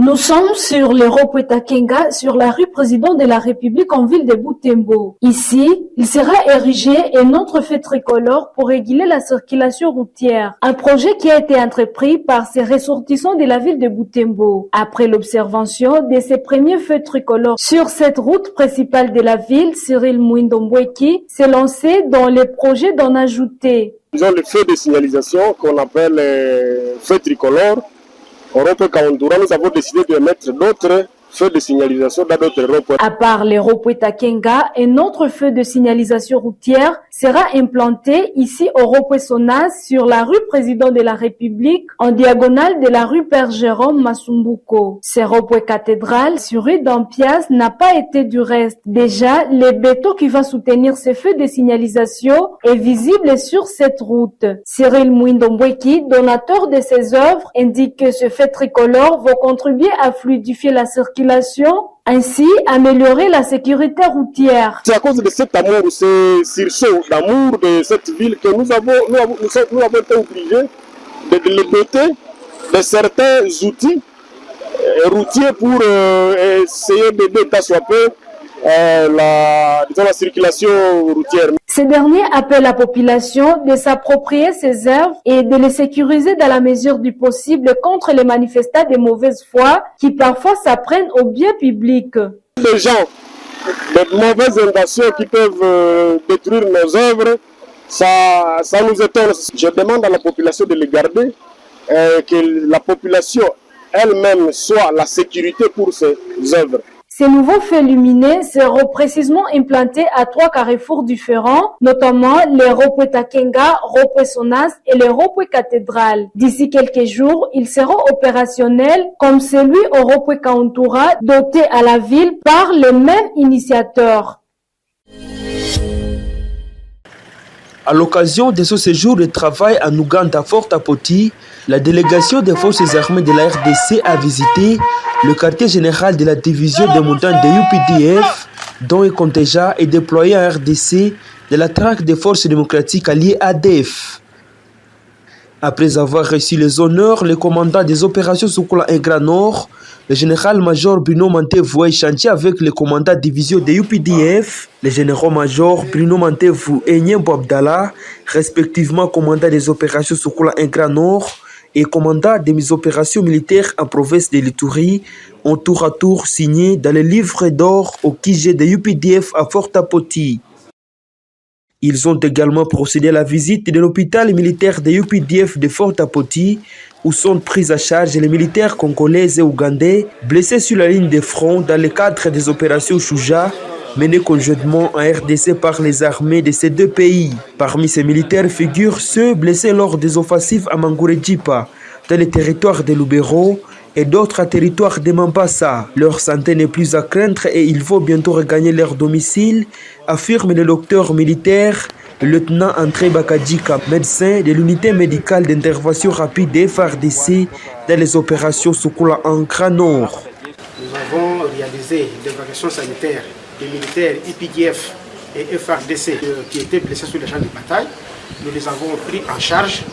Nous sommes sur le rond-point Takenga, sur la rue Président de la République en ville de Butembo. Ici, il sera érigé un autre feu tricolore pour réguler la circulation routière. Un projet qui a été entrepris par ces ressortissants de la ville de Butembo. Après l'observation de ces premiers feux tricolores sur cette route principale de la ville, Cyril Mouindombweki s'est lancé dans le projet d'en ajouter. Nous avons le feu de signalisation qu'on appelle feu tricolore. Au rond-point Kaundura, nous avons décidé de mettre d'autres feux de signalisation dans d'autres ronds-points. À part les ronds-points Takenga, un autre feu de signalisation routière sera implanté ici au rond-point Sonas sur la rue Président de la République en diagonale de la rue Père Jérôme Masumbuko. Ce rond-point cathédrale sur rue d'Ampias n'a pas été du reste. Déjà, le béton qui va soutenir ces feux de signalisation est visible sur cette route. Cyril Mouindombweki, donateur de ces œuvres, indique que ce feu tricolore va contribuer à fluidifier la circulation, ainsi améliorer la sécurité routière. C'est à cause de cet amour, ce sursaut d'amour de cette ville que nous avons été obligés de doter de certains outils routiers pour essayer d'aider tant soit peu la circulation routière. Ce dernier appelle la population de s'approprier ces œuvres et de les sécuriser dans la mesure du possible contre les manifestants de mauvaise foi qui parfois s'apprennent au bien public. Les gens de mauvaises intentions qui peuvent détruire nos œuvres, ça nous étonne. Je demande à la population de les garder, que la population elle-même soit la sécurité pour ces œuvres. Ces nouveaux feux lumineux seront précisément implantés à 3 carrefours différents, notamment les rond-points Takenga, rond-point Sonas et les rond-points cathédrale. D'ici quelques jours, ils seront opérationnels comme celui au rond-point Kauntura, doté à la ville par le même initiateur. À l'occasion de ce séjour de travail en Ouganda Fort Apoti, la délégation des forces armées de la RDC a visité le quartier général de la division des montagnes de UPDF, dont un contingent est déployé en RDC de la traque des forces démocratiques alliées ADF. Après avoir reçu les honneurs, le commandant des opérations Sokola Ingra Nord, le général-major Bruno Mantevu a échangé avec le commandant de division de UPDF, le général-major Bruno Mantevu et Nyembo Abdallah, respectivement commandant des opérations Sokola Ingra Nord et commandant des opérations militaires en province de l'Ituri, ont tour à tour signé dans le livre d'or au QG de UPDF à Fort Apoti. Ils ont également procédé à la visite de l'hôpital militaire de UPDF de Fort Apoti, où sont pris à charge les militaires congolais et ougandais blessés sur la ligne de front dans le cadre des opérations Shuja menées conjointement en RDC par les armées de ces deux pays. Parmi ces militaires figurent ceux blessés lors des offensives à Mangurejipa, dans les territoires de Lubero et d'autres territoires de Mambasa. Leur santé n'est plus à craindre et il faut bientôt regagner leur domicile, affirme le docteur militaire, le lieutenant André Bakadjika, médecin de l'unité médicale d'intervention rapide des FARDC dans les opérations Sokola en Grand Nord. Nous avons réalisé l'évacuation sanitaire des militaires IPDF et FARDC qui étaient blessés sur les champs de bataille. Nous les avons pris en charge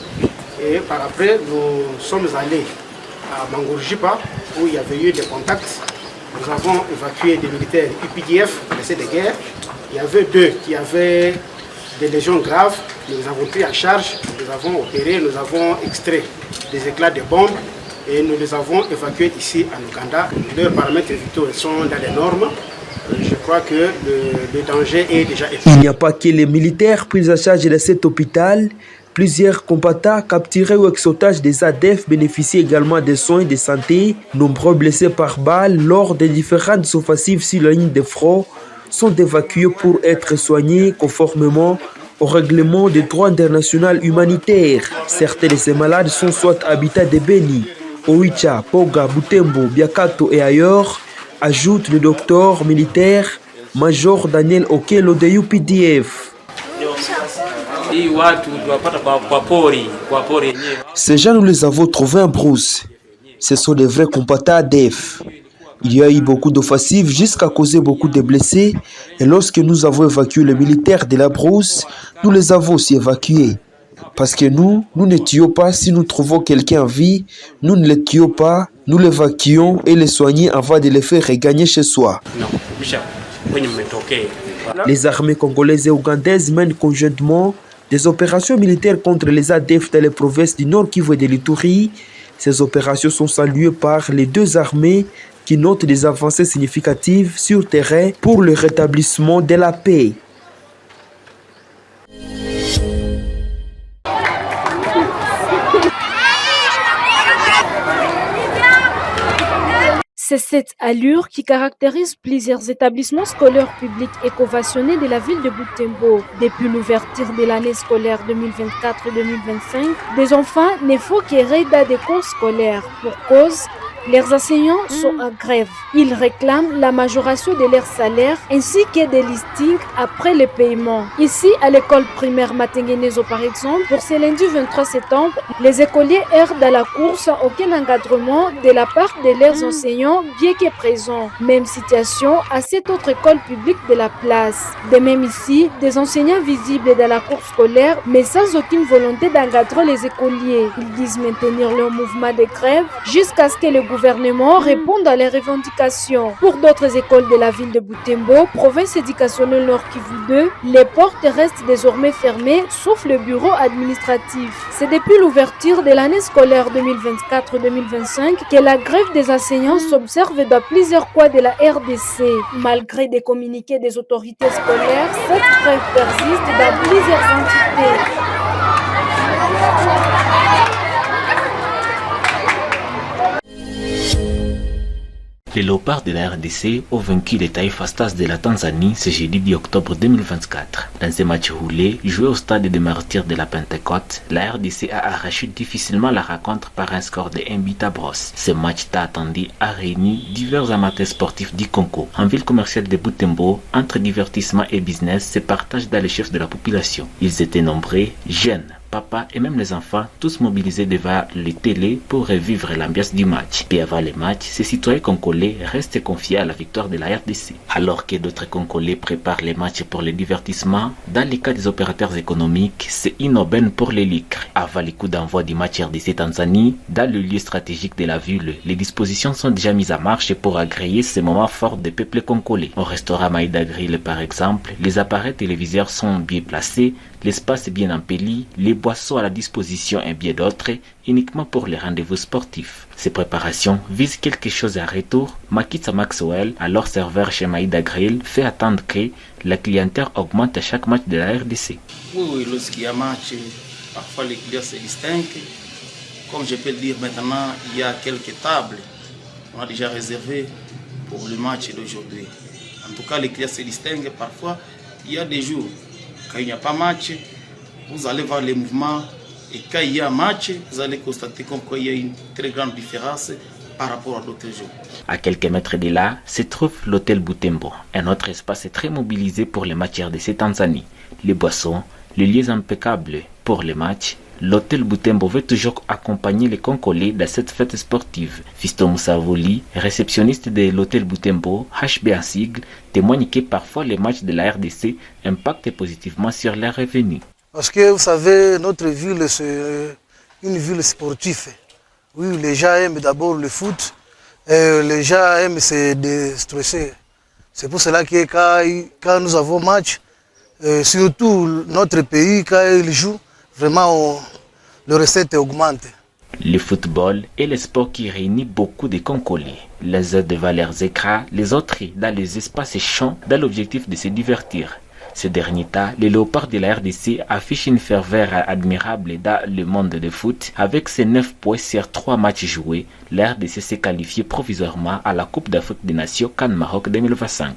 et par après nous sommes allés à Mangourjipa où il y avait eu des contacts. Nous avons évacué des militaires UPDF blessés de guerre. Il y avait 2 qui avaient des lésions graves. Nous les avons pris en charge, nous avons opéré, nous avons extrait des éclats de bombes et nous les avons évacués ici en Ouganda. Leurs paramètres vitaux sont dans les normes. Je crois que le danger est déjà éteint. Il n'y a pas que les militaires pris en charge de cet hôpital. Plusieurs combattants capturés ou ex-otages des ADF bénéficient également des soins de santé. Nombreux blessés par balle lors des différentes offensives sur la ligne de front sont évacués pour être soignés conformément au règlement des droits international humanitaires. Certains de ces malades sont soit habitats de Beni, Oicha, Poga, Butembo, Biakato et ailleurs, ajoute le docteur militaire Major Daniel Okelo de UPDF. Ces gens, nous les avons trouvés en brousse. Ce sont des vrais combattants ADF. Il y a eu beaucoup d'offensives jusqu'à causer beaucoup de blessés. Et lorsque nous avons évacué les militaires de la brousse, nous les avons aussi évacués. Parce que nous ne tuons pas si nous trouvons quelqu'un en vie, nous ne le tuons pas, nous l'évacuons et le soignons avant de le faire regagner chez soi. Les armées congolaises et ougandaises mènent conjointement des opérations militaires contre les ADF dans les provinces du Nord Kivu et de l'Ituri. Ces opérations sont saluées par les deux armées qui notent des avancées significatives sur terrain pour le rétablissement de la paix. C'est cette allure qui caractérise plusieurs établissements scolaires publics et conventionnés de la ville de Butembo. Depuis l'ouverture de l'année scolaire 2024-2025, des enfants ne font qu'errer dans des cours scolaires. Pour cause, leurs enseignants sont en grève. Ils réclament la majoration de leur salaire ainsi que des listings après le paiement. Ici, à l'école primaire Matengenezo par exemple, pour ce lundi 23 septembre, les écoliers errent dans la cour sans aucun encadrement de la part de leurs enseignants, bien que présents. Même situation à cette autre école publique de la place. De même ici, des enseignants visibles dans la cour scolaire, mais sans aucune volonté d'encadrer les écoliers. Ils disent maintenir leur mouvement de grève jusqu'à ce que le gouvernement réponde à les revendications. Pour d'autres écoles de la ville de Butembo, province éducationnelle Nord Kivu 2, les portes restent désormais fermées, sauf le bureau administratif. C'est depuis l'ouverture de l'année scolaire 2024-2025 que la grève des enseignants s'observe dans plusieurs coins de la RDC. Malgré des communiqués des autorités scolaires, cette grève persiste dans plusieurs entités. Les léopards de la RDC ont vaincu les Taifa Stars de la Tanzanie ce jeudi 10 octobre 2024. Dans un match roulé, joué au stade des Martyrs de la Pentecôte, la RDC a arraché difficilement la rencontre par un score de 1 but à brosse. Ce match attendu a réuni divers amateurs sportifs du Congo. En ville commerciale de Butembo, entre divertissement et business se partagent dans les chefs de la population. Ils étaient nombreux, jeunes, papa et même les enfants, tous mobilisés devant les télés pour revivre l'ambiance du match. Puis avant le match, ces citoyens congolais restent confiés à la victoire de la RDC. Alors que d'autres Congolais préparent les matchs pour le divertissement, dans le cas des opérateurs économiques, c'est une aubaine pour les licres. Avant le coup d'envoi du match RDC-Tanzanie, dans le lieu stratégique de la ville, les dispositions sont déjà mises en marche pour agréer ces moments forts des peuples congolais. Au restaurant Maïda Grill par exemple, les appareils téléviseurs sont bien placés, l'espace est bien embelli, les boissons à la disposition et bien d'autres, uniquement pour les rendez-vous sportifs. Ces préparations visent quelque chose à retour. Makita Maxwell, alors serveur chez Maïda Grill, fait attendre que la clientèle augmente à chaque match de la RDC. Oui, lorsqu'il y a match, parfois les clients se distinguent. Comme je peux le dire maintenant, il y a quelques tables qu'on a déjà réservées pour le match d'aujourd'hui. En tout cas, les clients se distinguent. Parfois, il y a des jours, quand il n'y a pas match, vous allez voir les mouvements. Et quand il y a match, vous allez constater qu'il y a une très grande différence par rapport à d'autres jours. À quelques mètres de là se trouve l'hôtel Butembo. Un autre espace très mobilisé pour les matchs RDC Tanzanie. Les boissons, les lieux impeccables pour les matchs. L'hôtel Butembo veut toujours accompagner les Congolais dans cette fête sportive. Fiston Moussavoli, réceptionniste de l'hôtel Butembo, HB en sigle, témoigne que parfois les matchs de la RDC impactent positivement sur leurs revenus. Parce que vous savez, notre ville, c'est une ville sportive. Oui, les gens aiment d'abord le foot, et les gens aiment se déstresser. C'est pour cela que quand nous avons match, surtout notre pays, quand il joue, vraiment, le recette augmente. Le football est le sport qui réunit beaucoup de Congolais. Les uns devant leurs écrans, les autres dans les espaces champs, dans l'objectif de se divertir. Ces derniers temps, les léopards de la RDC affichent une ferveur admirable dans le monde de foot. Avec ses 9 points sur 3 matchs joués, la RDC s'est qualifiée provisoirement à la Coupe d'Afrique des Nations CAN Maroc 2025.